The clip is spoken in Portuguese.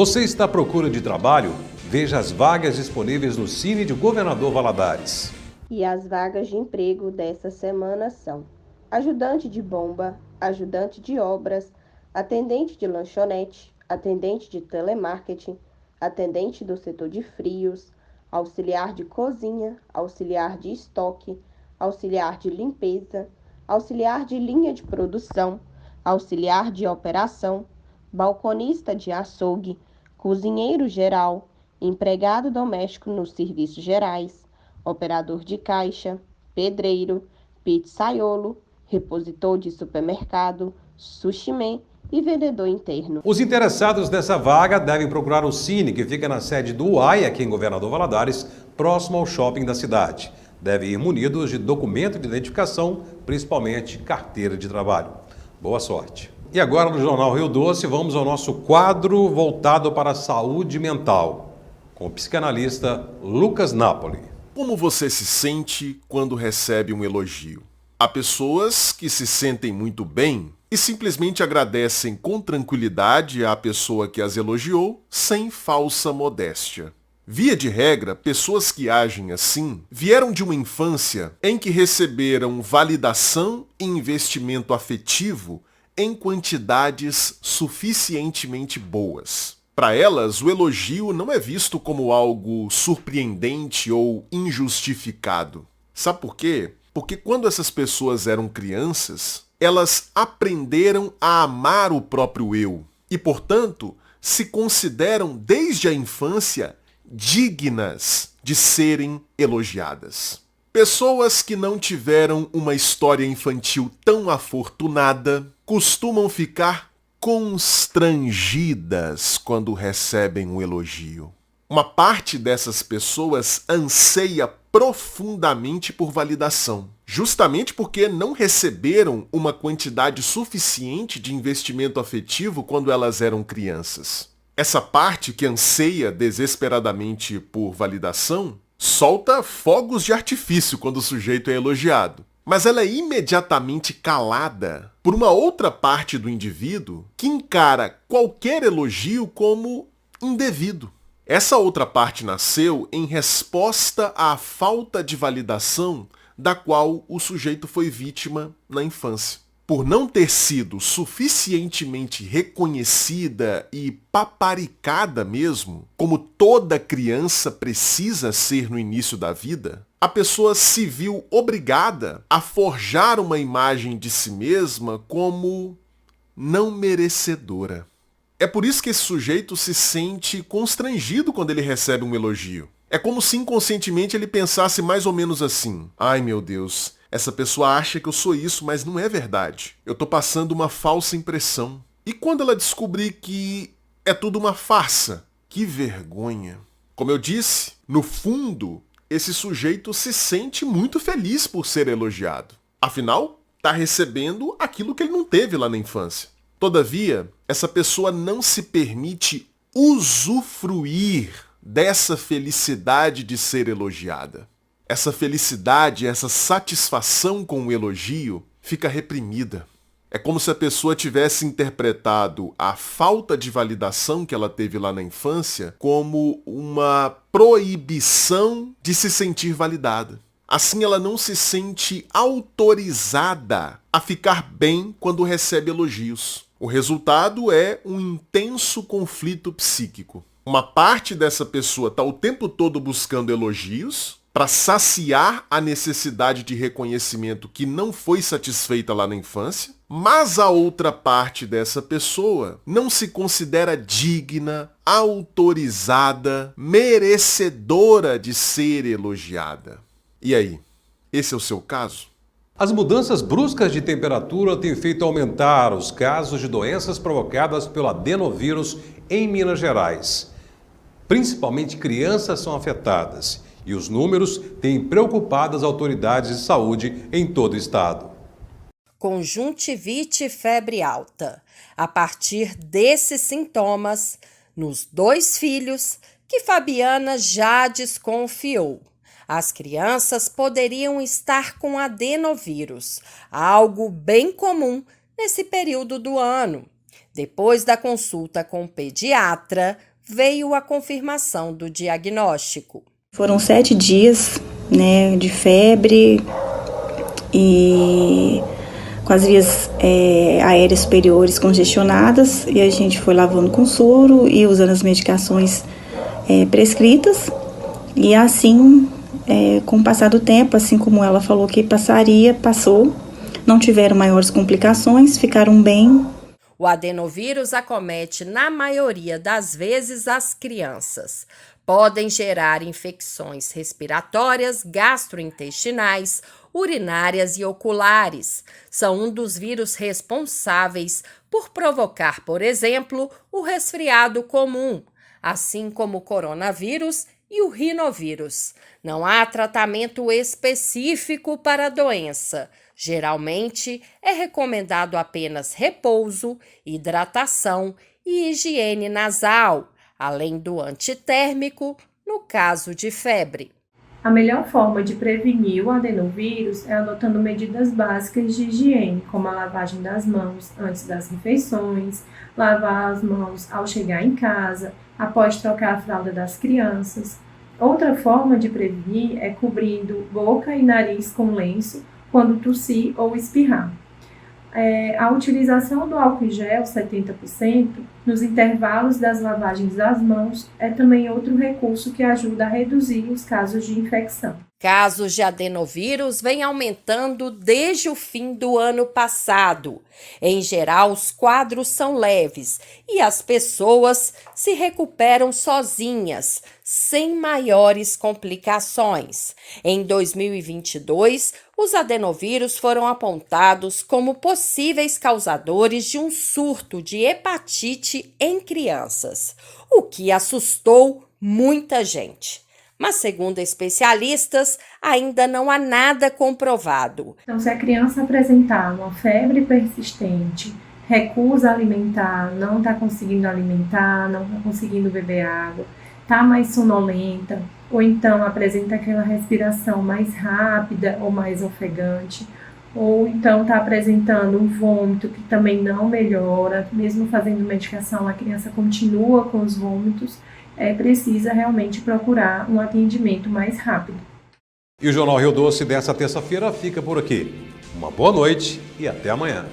Você está à procura de trabalho? Veja as vagas disponíveis no Cine de Governador Valadares. E as vagas de emprego dessa semana são: ajudante de bomba, ajudante de obras, atendente de lanchonete, atendente de telemarketing, atendente do setor de frios, auxiliar de cozinha, auxiliar de estoque, auxiliar de limpeza, auxiliar de linha de produção, auxiliar de operação, balconista de açougue, cozinheiro geral, empregado doméstico nos serviços gerais, operador de caixa, pedreiro, pizzaiolo, repositor de supermercado, sushiman e vendedor interno. Os interessados nessa vaga devem procurar o Cine, que fica na sede do UAI, aqui em Governador Valadares, próximo ao shopping da cidade. Devem ir munidos de documento de identificação, principalmente carteira de trabalho. Boa sorte! E agora no Jornal Rio Doce, vamos ao nosso quadro voltado para a saúde mental, com o psicanalista Lucas Napoli. Como você se sente quando recebe um elogio? Há pessoas que se sentem muito bem e simplesmente agradecem com tranquilidade à pessoa que as elogiou, sem falsa modéstia. Via de regra, pessoas que agem assim vieram de uma infância em que receberam validação e investimento afetivo em quantidades suficientemente boas. Para elas, o elogio não é visto como algo surpreendente ou injustificado. Sabe por quê? Porque quando essas pessoas eram crianças, elas aprenderam a amar o próprio eu e, portanto, se consideram desde a infância dignas de serem elogiadas. Pessoas que não tiveram uma história infantil tão afortunada costumam ficar constrangidas quando recebem um elogio. Uma parte dessas pessoas anseia profundamente por validação, justamente porque não receberam uma quantidade suficiente de investimento afetivo quando elas eram crianças. Essa parte que anseia desesperadamente por validação solta fogos de artifício quando o sujeito é elogiado. Mas ela é imediatamente calada por uma outra parte do indivíduo que encara qualquer elogio como indevido. Essa outra parte nasceu em resposta à falta de validação da qual o sujeito foi vítima na infância. Por não ter sido suficientemente reconhecida e paparicada mesmo, como toda criança precisa ser no início da vida, a pessoa se viu obrigada a forjar uma imagem de si mesma como não merecedora. É por isso que esse sujeito se sente constrangido quando ele recebe um elogio. É como se inconscientemente ele pensasse mais ou menos assim: ai meu Deus, essa pessoa acha que eu sou isso, mas não é verdade. Eu tô passando uma falsa impressão. E quando ela descobrir que é tudo uma farsa? Que vergonha. Como eu disse, no fundo, esse sujeito se sente muito feliz por ser elogiado. Afinal, tá recebendo aquilo que ele não teve lá na infância. Todavia, essa pessoa não se permite usufruir dessa felicidade de ser elogiada. Essa felicidade, essa satisfação com o elogio fica reprimida. É como se a pessoa tivesse interpretado a falta de validação que ela teve lá na infância como uma proibição de se sentir validada. Assim, ela não se sente autorizada a ficar bem quando recebe elogios. O resultado é um intenso conflito psíquico. Uma parte dessa pessoa está o tempo todo buscando elogios para saciar a necessidade de reconhecimento que não foi satisfeita lá na infância, mas a outra parte dessa pessoa não se considera digna, autorizada, merecedora de ser elogiada. E aí, esse é o seu caso? As mudanças bruscas de temperatura têm feito aumentar os casos de doenças provocadas pelo adenovírus em Minas Gerais. Principalmente crianças são afetadas e os números têm preocupado as autoridades de saúde em todo o estado. Conjuntivite e febre alta. A partir desses sintomas, nos 2 filhos que Fabiana já desconfiou. As crianças poderiam estar com adenovírus, algo bem comum nesse período do ano. Depois da consulta com o pediatra, veio a confirmação do diagnóstico. Foram 7 dias, né, de febre e com as vias aéreas superiores congestionadas, e a gente foi lavando com soro e usando as medicações prescritas, e assim, com o passar do tempo, assim como ela falou que passaria, passou, não tiveram maiores complicações, ficaram bem. O adenovírus acomete, na maioria das vezes, as crianças. Podem gerar infecções respiratórias, gastrointestinais, urinárias e oculares. São um dos vírus responsáveis por provocar, por exemplo, o resfriado comum, assim como o coronavírus e o rinovírus. Não há tratamento específico para a doença. Geralmente, é recomendado apenas repouso, hidratação e higiene nasal, além do antitérmico, no caso de febre. A melhor forma de prevenir o adenovírus é adotando medidas básicas de higiene, como a lavagem das mãos antes das refeições, lavar as mãos ao chegar em casa, após trocar a fralda das crianças. Outra forma de prevenir é cobrindo boca e nariz com lenço quando tossir ou espirrar. A utilização do álcool em gel 70% nos intervalos das lavagens das mãos é também outro recurso que ajuda a reduzir os casos de infecção. Casos de adenovírus vêm aumentando desde o fim do ano passado. Em geral, os quadros são leves e as pessoas se recuperam sozinhas, sem maiores complicações. Em 2022, os adenovírus foram apontados como possíveis causadores de um surto de hepatite em crianças, o que assustou muita gente. Mas, segundo especialistas, ainda não há nada comprovado. Então, se a criança apresentar uma febre persistente, recusa alimentar, não está conseguindo alimentar, não está conseguindo beber água, está mais sonolenta, ou então apresenta aquela respiração mais rápida ou mais ofegante, ou então está apresentando um vômito que também não melhora, mesmo fazendo medicação, a criança continua com os vômitos, precisa realmente procurar um atendimento mais rápido. E o Jornal Rio Doce dessa terça-feira fica por aqui. Uma boa noite e até amanhã.